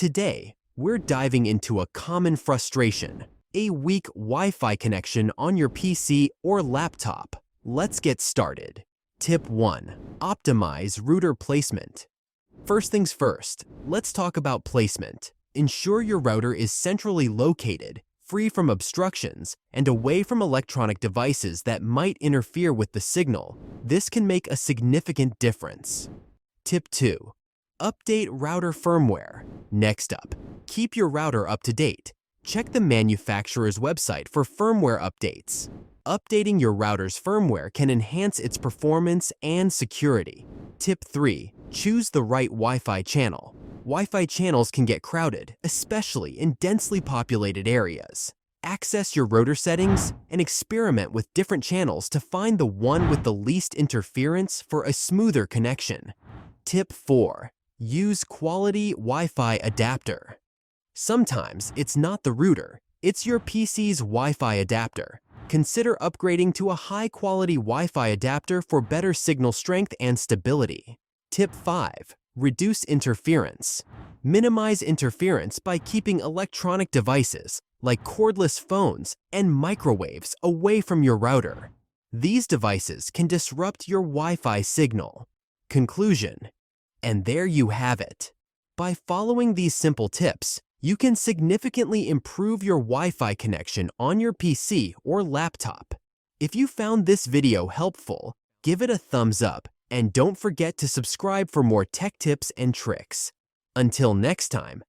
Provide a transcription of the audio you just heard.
Today, we're diving into a common frustration: a weak Wi-Fi connection on your PC or laptop. Let's get started. Tip 1. Optimize router placement. First things first, let's talk about placement. Ensure your router is centrally located, free from obstructions, and away from electronic devices that might interfere with the signal. This can make a significant difference. Tip 2. Update router firmware. Next up, keep your router up to date. Check the manufacturer's website for firmware updates. Updating your router's firmware can enhance its performance and security. Tip 3. Choose the right Wi-Fi channel. Wi-Fi channels can get crowded, especially in densely populated areas. Access your router settings and experiment with different channels to find the one with the least interference for a smoother connection. Tip 4. Use quality Wi-Fi adapter. Sometimes it's not the router, it's your PC's Wi-Fi adapter. Consider upgrading to a high-quality Wi-Fi adapter for better signal strength and stability. Tip 5. Reduce interference. Minimize interference by keeping electronic devices like cordless phones and microwaves away from your router. These devices can disrupt your Wi-Fi signal. Conclusion. And there you have it. By following these simple tips, you can significantly improve your Wi-Fi connection on your PC or laptop. If you found this video helpful, give it a thumbs up and don't forget to subscribe for more tech tips and tricks. Until next time,